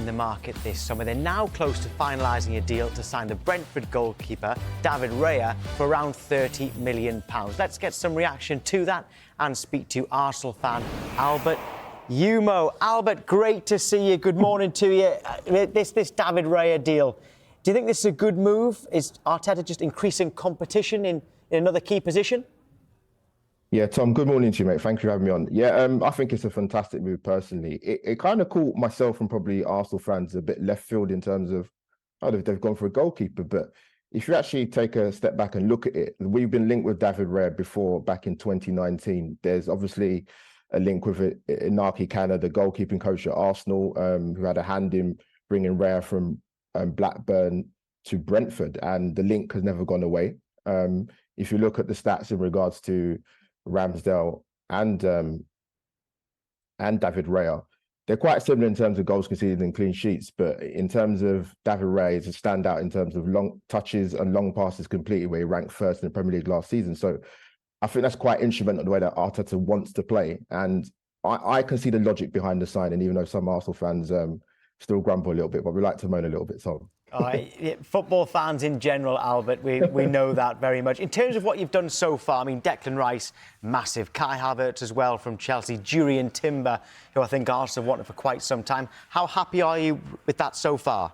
the market this summer. They're now close to finalising a deal to sign the Brentford goalkeeper, David Raya, for around £30 million. Let's get some reaction to that and speak to Arsenal fan Albert Yumo. Albert, great to see you. Good morning to you. This David Raya deal, do you think this is a good move? Is Arteta just increasing competition in another key position? Yeah, Tom, good morning to you, mate. Thank you for having me on. Yeah, I think it's a fantastic move personally. It kind of caught myself and probably Arsenal fans a bit left field in terms of, oh, they've gone for a goalkeeper. But if you actually take a step back and look at it, we've been linked with David Raya before back in 2019. There's obviously a link with Inaki Kana, the goalkeeping coach at Arsenal, who had a hand in bringing Raya from Blackburn to Brentford. And the link has never gone away. If you look at the stats in regards to Ramsdale and David Raya, they're quite similar in terms of goals conceded and clean sheets, but in terms of David Raya is a standout in terms of long touches and long passes completed, where he ranked first in the Premier League last season. So I think that's quite instrumental in the way that Arteta wants to play, and I can see the logic behind the signing, even though some Arsenal fans still grumble a little bit, but we like to moan a little bit, so. Football fans in general, Albert, we know that very much. In terms of what you've done so far, I mean, Declan Rice, massive. Kai Havertz as well from Chelsea. Jurriën Timber, who I think Arsenal have wanted for quite some time. How happy are you with that so far?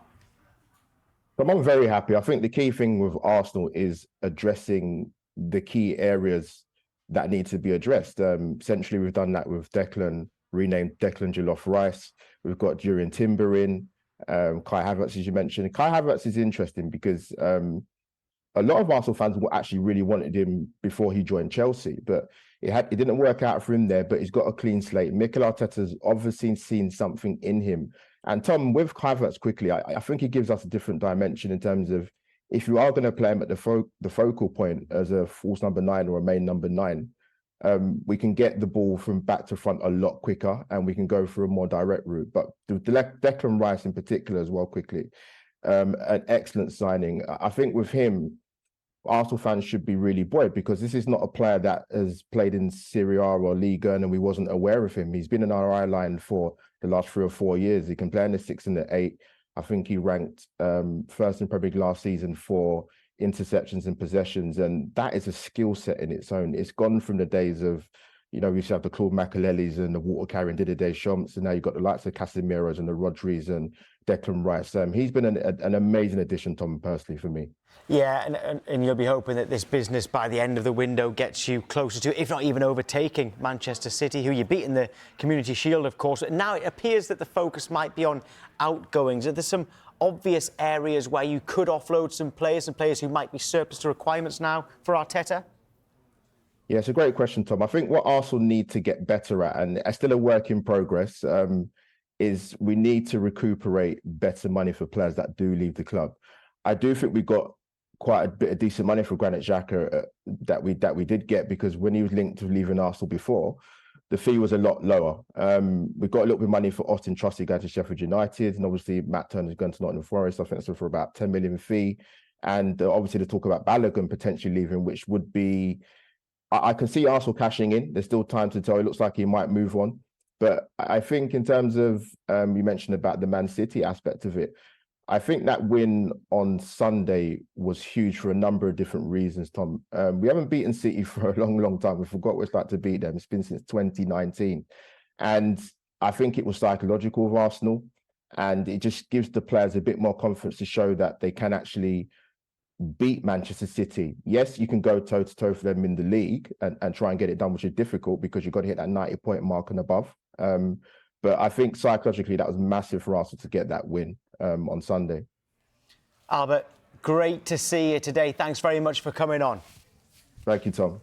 I'm very happy. I think the key thing with Arsenal is addressing the key areas that need to be addressed. Essentially, we've done that with Declan, renamed Declan Jollof Rice. We've got Jurriën Timber in. Kai Havertz, as you mentioned. Kai Havertz is interesting because a lot of Arsenal fans actually really wanted him before he joined Chelsea, but it didn't work out for him there, but he's got a clean slate. Mikel Arteta's obviously seen something in him. And Tom, with Kai Havertz quickly, I think he gives us a different dimension in terms of if you are going to play him at the focal point as a false number 9 or a main number 9, we can get the ball from back to front a lot quicker, and we can go for a more direct route. But Declan Rice in particular as well, quickly, an excellent signing. I think with him, Arsenal fans should be really buoyed because this is not a player that has played in Serie A or Liga and we wasn't aware of him. He's been in our eye line for the last 3 or 4 years. He can play in the 6 and the 8. I think he ranked first in Premier League last season for interceptions and possessions, and that is a skill set in its own. It's gone from the days of, we used to have the Claude Makelele's and the water carrying Didier Deschamps, and now you've got the likes of Casemiro's and the Rodris and Declan Rice. He's been an amazing addition, Tom, personally, for me. Yeah, and you'll be hoping that this business by the end of the window gets you closer to, if not even overtaking, Manchester City, who you beat in the Community Shield, of course. Now it appears that the focus might be on outgoings. Are there some obvious areas where you could offload some players who might be surplus to requirements now for Arteta? Yeah, it's a great question, Tom. I think what Arsenal need to get better at, and it's still a work in progress, is we need to recuperate better money for players that do leave the club. I do think we got quite a bit of decent money for Granit Xhaka that we did get, because when he was linked to leaving Arsenal before, the fee was a lot lower. We got a little bit of money for Austin Trusty going to Sheffield United, and obviously Matt Turner's going to Nottingham Forest. I think that's for about 10 million fee. And obviously the talk about Balogun potentially leaving, which would be, I can see Arsenal cashing in. There's still time to tell. It looks like he might move on. But I think in terms of, you mentioned about the Man City aspect of it, I think that win on Sunday was huge for a number of different reasons, Tom. We haven't beaten City for a long, long time. We forgot what it's like to beat them. It's been since 2019. And I think it was psychological of Arsenal. And it just gives the players a bit more confidence to show that they can actually beat Manchester City. Yes, you can go toe-to-toe for them in the league and try and get it done, which is difficult because you've got to hit that 90-point mark and above. But I think psychologically that was massive for Arsenal to get that win on Sunday. Albert, great to see you today. Thanks very much for coming on. Thank you, Tom.